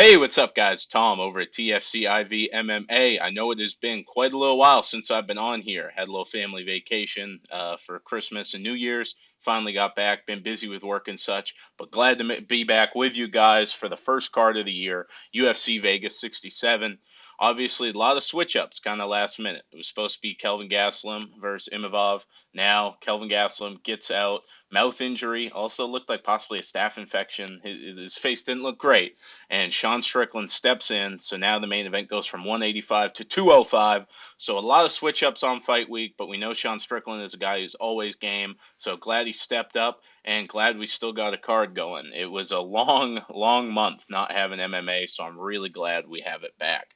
Hey, what's up, guys? Tom over at TFC IV MMA. I know it has been quite a little while since I've been on here. Had a little family vacation for Christmas and New Year's. Finally got back. Been busy with work and such, but glad to be back with you guys for the first card of the year, UFC Vegas 67. Obviously, a lot of switch ups kind of last minute. It was supposed to be Kelvin Gastelum versus Imavov. Now Kelvin Gastelum gets out. Mouth injury. Also looked like possibly a staph infection. His face didn't look great, and Sean Strickland steps in. So now the main event goes from 185 to 205. So a lot of switch ups on fight week, but we know Sean Strickland is a guy who's always game. So glad he stepped up and glad we still got a card going. It was a long, long month not having MMA, so I'm really glad we have it back.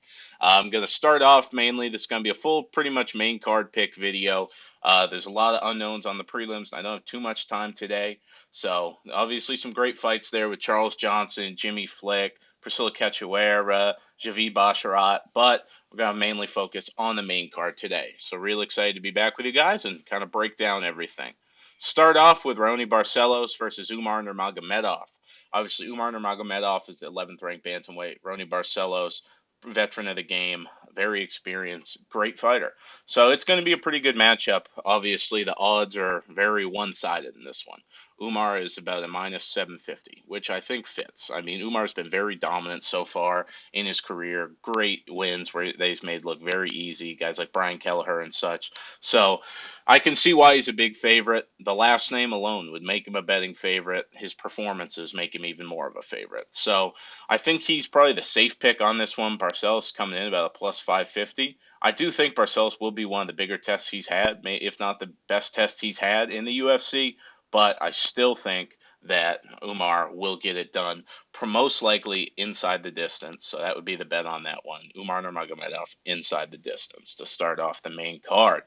I'm going to start off mainly. This is going to be a full, pretty much main card pick video. There's a lot of unknowns on the prelims. I don't have too much time today. So obviously some great fights there with Charles Johnson, Jimmy Flick, Priscilla Cachoeira, Javi Basharat, but we're going to mainly focus on the main card today. So real excited to be back with you guys and kind of break down everything. Start off with Raoni Barcelos versus Umar Nurmagomedov. Obviously, Umar Nurmagomedov is the 11th ranked bantamweight. Raoni Barcelos, veteran of the game, very experienced, great fighter. So it's going to be a pretty good matchup. Obviously, the odds are very one-sided in this one. Umar is about a minus 750, which I think fits. I mean, Umar's been very dominant so far in his career. Great wins where they've made look very easy. Guys like Brian Kelleher and such. So I can see why he's a big favorite. The last name alone would make him a betting favorite. His performances make him even more of a favorite. So I think he's probably the safe pick on this one. Barcelos coming in about a plus 550. I do think Barcelos will be one of the bigger tests he's had, if not the best test he's had in the UFC. But I still think that Umar will get it done, most likely inside the distance. So that would be the bet on that one. Umar Nurmagomedov inside the distance to start off the main card.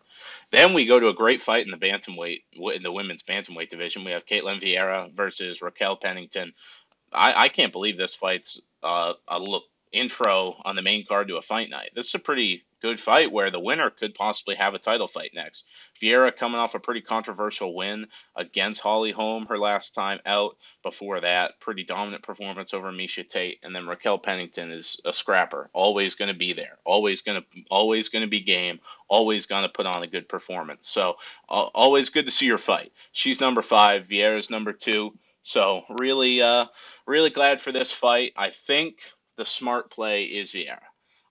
Then we go to a great fight in the bantamweight, in the women's bantamweight division. We have Caitlin Vieira versus Raquel Pennington. I can't believe this fight's a look intro on the main card to a fight night. This is a pretty good fight where the winner could possibly have a title fight next. Vieira coming off a pretty controversial win against Holly Holm her last time out. Before that, pretty dominant performance over Misha Tate, and then Raquel Pennington is a scrapper, always going to be there, always going to be game, always going to put on a good performance. So always good to see her fight. She's number 5, Vieira's number 2. So really glad for this fight. I think the smart play is Vieira.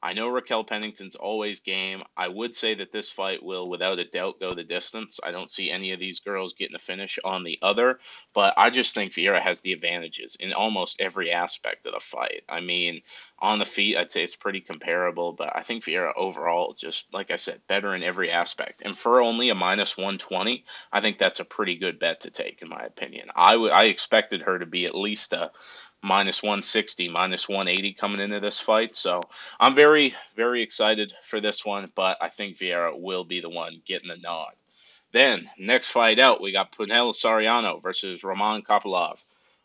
I know Raquel Pennington's always game. I would say that this fight will, without a doubt, go the distance. I don't see any of these girls getting a finish on the other, but I just think Vieira has the advantages in almost every aspect of the fight. I mean, on the feet, I'd say it's pretty comparable, but I think Vieira overall, just like I said, better in every aspect. And for only a minus 120, I think that's a pretty good bet to take, in my opinion. I expected her to be at least a minus 160, minus 180 coming into this fight. So I'm very, very excited for this one, but I think Vieira will be the one getting the nod. Then, next fight out, we got Punel Soriano versus Roman Kopylov.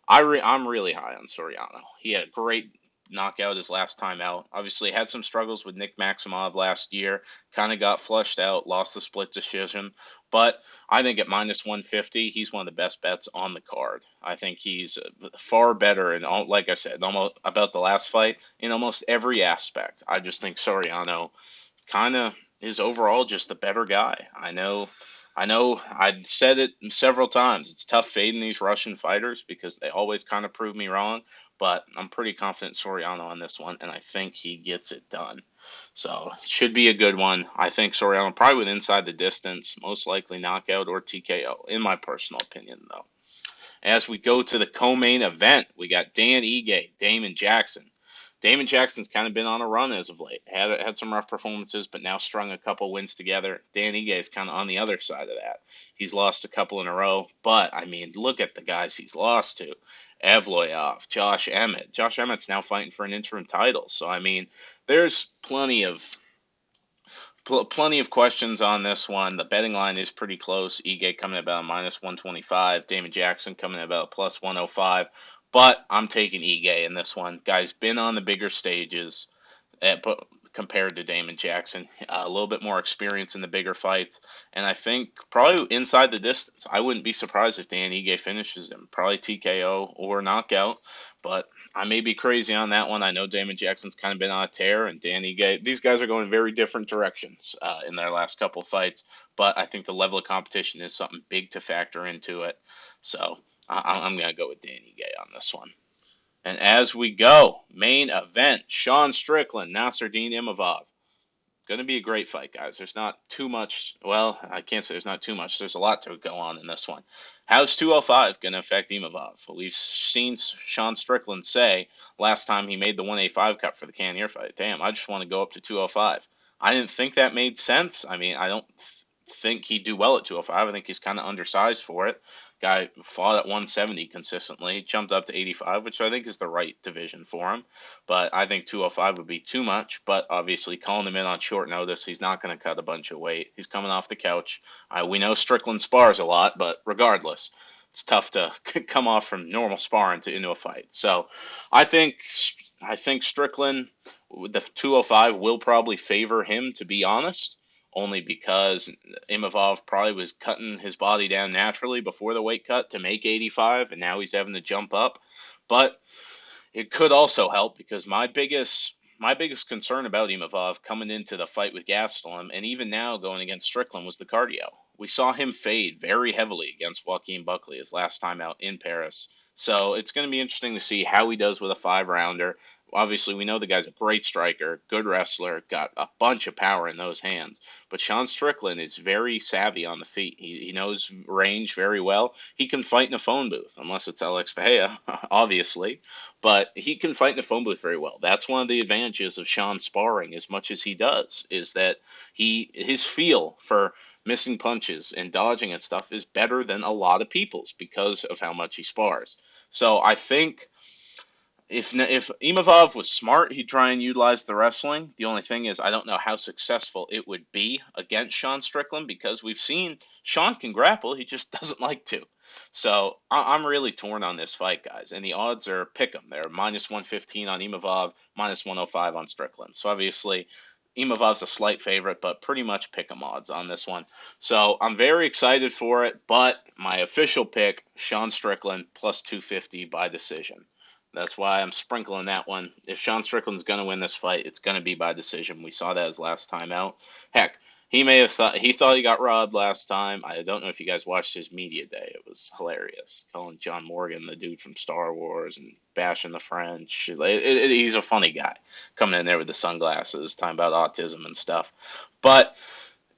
I'm really high on Soriano. He had a great knockout his last time out. Obviously, had some struggles with Nick Maximov last year. Kind of got flushed out, lost the split decision. But I think at minus 150, he's one of the best bets on the card. I think he's far better, and like I said, almost about the last fight in almost every aspect. I just think Soriano kind of is overall just the better guy. I've said it several times. It's tough fading these Russian fighters because they always kind of prove me wrong, but I'm pretty confident Soriano on this one, and I think he gets it done. So it should be a good one. I think Soriano probably with inside the distance, most likely knockout or TKO, in my personal opinion, though. As we go to the co-main event, we got Dan Ige, Damon Jackson. Damon Jackson's kind of been on a run as of late. Had some rough performances, but now strung a couple wins together. Dan Ige is kind of on the other side of that. He's lost a couple in a row, but I mean, look at the guys he's lost to. Evloev, Josh Emmett. Josh Emmett's now fighting for an interim title. So I mean, there's plenty of questions on this one. The betting line is pretty close. Ige coming at about minus 125. Damon Jackson coming at about plus 105. But I'm taking Ige in this one. Guy's been on the bigger stages compared to Damon Jackson. A little bit more experience in the bigger fights. And I think probably inside the distance. I wouldn't be surprised if Dan Ige finishes him. Probably TKO or knockout. But I may be crazy on that one. I know Damon Jackson's kind of been on a tear, and Danny Gay. These guys are going very different directions in their last couple fights. But I think the level of competition is something big to factor into it. So I'm going to go with Danny Gay on this one. And as we go, main event: Sean Strickland, Nasruddin Imavov. Going to be a great fight, guys. There's not too much. Well, I can't say there's not too much. There's a lot to go on in this one. How's 205 going to affect Imavov? Well, we've seen Sean Strickland say last time he made the 185 cut for the Cannonier fight, damn, I just want to go up to 205. I didn't think that made sense. I mean, I don't think he'd do well at 205. I think he's kind of undersized for it. Guy fought at 170 consistently, jumped up to 85, which I think is the right division for him. But I think 205 would be too much. But obviously, calling him in on short notice, he's not going to cut a bunch of weight. He's coming off the couch. We know Strickland spars a lot, but regardless, it's tough to come off from normal sparring to into a fight. So I think Strickland, the 205 will probably favor him, to be honest, only because Imavov probably was cutting his body down naturally before the weight cut to make 85, and now he's having to jump up. But it could also help because my biggest concern about Imavov coming into the fight with Gastelum, and even now going against Strickland, was the cardio. We saw him fade very heavily against Joaquin Buckley his last time out in Paris. So it's going to be interesting to see how he does with a 5-rounder. Obviously, we know the guy's a great striker, good wrestler, got a bunch of power in those hands. But Sean Strickland is very savvy on the feet. He knows range very well. He can fight in a phone booth, unless it's Alex Bahia, obviously. But he can fight in a phone booth very well. That's one of the advantages of Sean sparring as much as he does, is that his feel for missing punches and dodging and stuff is better than a lot of people's because of how much he spars. So I think if Imavov was smart, he'd try and utilize the wrestling. The only thing is, I don't know how successful it would be against Sean Strickland because we've seen Sean can grapple, he just doesn't like to. So I'm really torn on this fight, guys, and the odds are pick 'em. They're minus 115 on Imavov, minus 105 on Strickland. So obviously, Imavov's a slight favorite, but pretty much pick 'em odds on this one. So I'm very excited for it, but my official pick, Sean Strickland plus 250 by decision. That's why I'm sprinkling that one. If Sean Strickland's going to win this fight, it's going to be by decision. We saw that his last time out. Heck, he may have thought he got robbed last time. I don't know if you guys watched his media day. It was hilarious, calling John Morgan the dude from Star Wars and bashing the French. He's a funny guy, coming in there with the sunglasses, talking about autism and stuff. But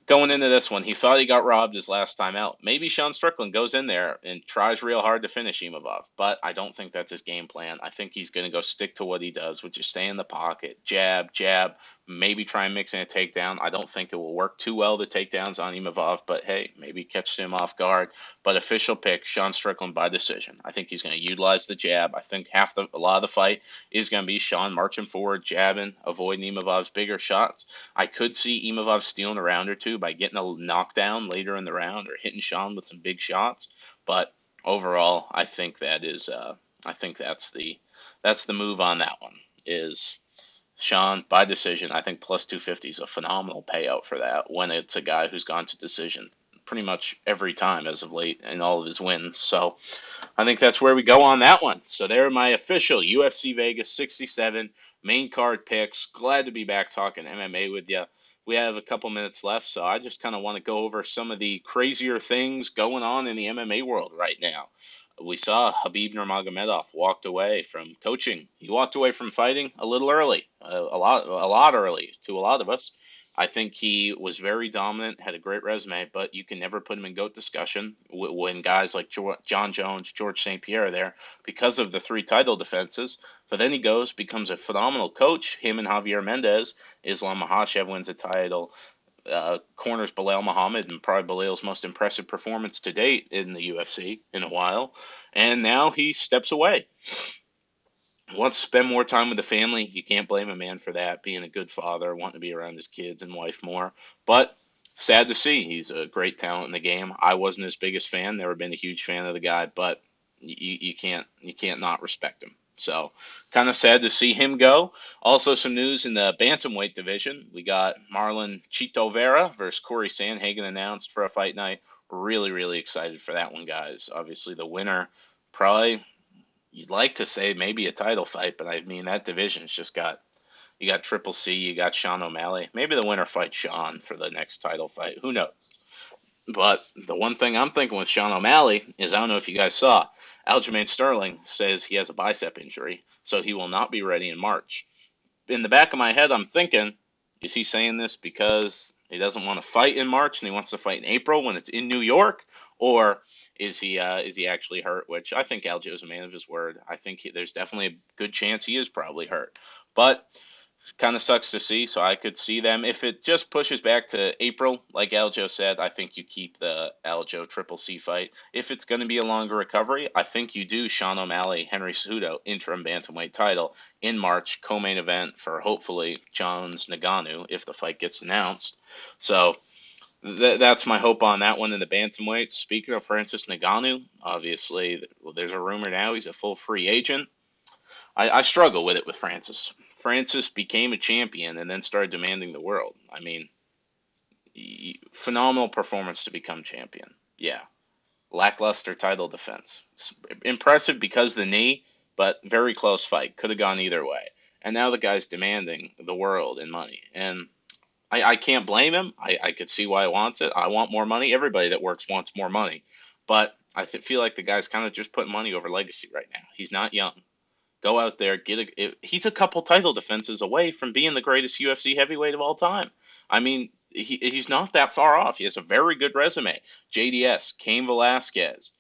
going into this one, he thought he got robbed his last time out. Maybe Sean Strickland goes in there and tries real hard to finish Imavov, but I don't think that's his game plan. I think he's going to go stick to what he does, which is stay in the pocket, jab, jab, maybe try and mix in a takedown. I don't think it will work too well, the takedowns on Imavov, but hey, maybe catch him off guard. But official pick, Sean Strickland by decision. I think he's going to utilize the jab. I think a lot of the fight is going to be Sean marching forward, jabbing, avoiding Imavov's bigger shots. I could see Imavov stealing a round or two by getting a knockdown later in the round or hitting Sean with some big shots. But overall, I think that's the move on that one. Is Sean by decision. I think plus 250 is a phenomenal payout for that when it's a guy who's gone to decision pretty much every time as of late in all of his wins. So I think that's where we go on that one. So there are my official UFC Vegas 67 main card picks. Glad to be back talking MMA with you. We have a couple minutes left, so I just kind of want to go over some of the crazier things going on in the MMA world right now. We saw Habib Nurmagomedov walked away from coaching. He walked away from fighting a little early, a lot early to a lot of us. I think he was very dominant, had a great resume, but you can never put him in GOAT discussion when guys like John Jones, George St. Pierre are there because of the 3 title defenses. But then he goes, becomes a phenomenal coach. Him and Javier Mendez, Islam Makhachev wins a title, corners Belal Muhammad, and probably Belal's most impressive performance to date in the UFC in a while. And now he steps away. Wants to spend more time with the family. You can't blame a man for that, being a good father, wanting to be around his kids and wife more. But sad to see. He's a great talent in the game. I wasn't his biggest fan, never been a huge fan of the guy, but you can't not respect him. So kind of sad to see him go. Also some news in the bantamweight division. We got Marlon Chito Vera versus Corey Sandhagen announced for a fight night. Really, really excited for that one, guys. Obviously the winner probably You'd like to say maybe a title fight, but I mean that division's just got you got Triple C, you got Sean O'Malley. Maybe the winner fights Sean for the next title fight. Who knows? But the one thing I'm thinking with Sean O'Malley is I don't know if you guys saw, Aljamain Sterling says he has a bicep injury, so he will not be ready in March. In the back of my head, I'm thinking, is he saying this because he doesn't want to fight in March and he wants to fight in April when it's in New York, or is he actually hurt? Which I think Aljo's a man of his word. I think there's definitely a good chance he is probably hurt, but kind of sucks to see. So I could see them if it just pushes back to April, like Aljo said. I think you keep the Aljo Triple C fight. If it's going to be a longer recovery, I think you do Sean O'Malley, Henry Cejudo interim bantamweight title in March, co-main event for hopefully Jones Nagano if the fight gets announced. So that's my hope on that one in the bantamweight. Speaking of Francis Ngannou, obviously, there's a rumor now he's a full free agent. I struggle with it with Francis. Francis became a champion and then started demanding the world. I mean, phenomenal performance to become champion. Yeah. Lackluster title defense. Impressive because of the knee, but very close fight. Could have gone either way. And now the guy's demanding the world and money. And I can't blame him. I could see why he wants it. I want more money. Everybody that works wants more money. But I feel like the guy's kind of just putting money over legacy right now. He's not young. Go out there, he's a couple title defenses away from being the greatest UFC heavyweight of all time. I mean, he's not that far off. He has a very good resume. JDS, Cain Velasquez,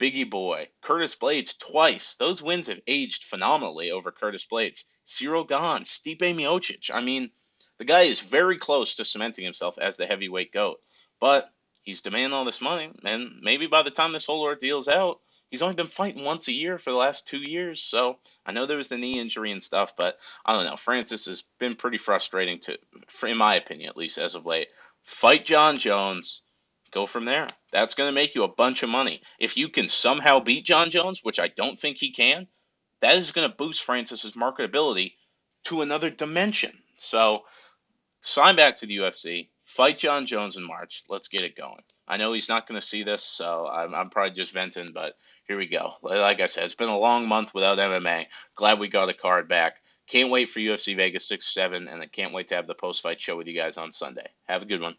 Biggie Boy, Curtis Blades twice. Those wins have aged phenomenally over Curtis Blades. Cyril Gane, Stipe Miocic. I mean, the guy is very close to cementing himself as the heavyweight GOAT. But he's demanding all this money, and maybe by the time this whole ordeal's out, he's only been fighting once a year for the last 2 years. So I know there was the knee injury and stuff, but I don't know. Francis has been pretty frustrating in my opinion, at least as of late. Fight John Jones. Go from there. That's going to make you a bunch of money. If you can somehow beat John Jones, which I don't think he can, that is going to boost Francis's marketability to another dimension. So sign back to the UFC. Fight John Jones in March. Let's get it going. I know he's not going to see this, so I'm probably just venting, but here we go. Like I said, it's been a long month without MMA. Glad we got a card back. Can't wait for UFC Vegas 6-7, and I can't wait to have the post-fight show with you guys on Sunday. Have a good one.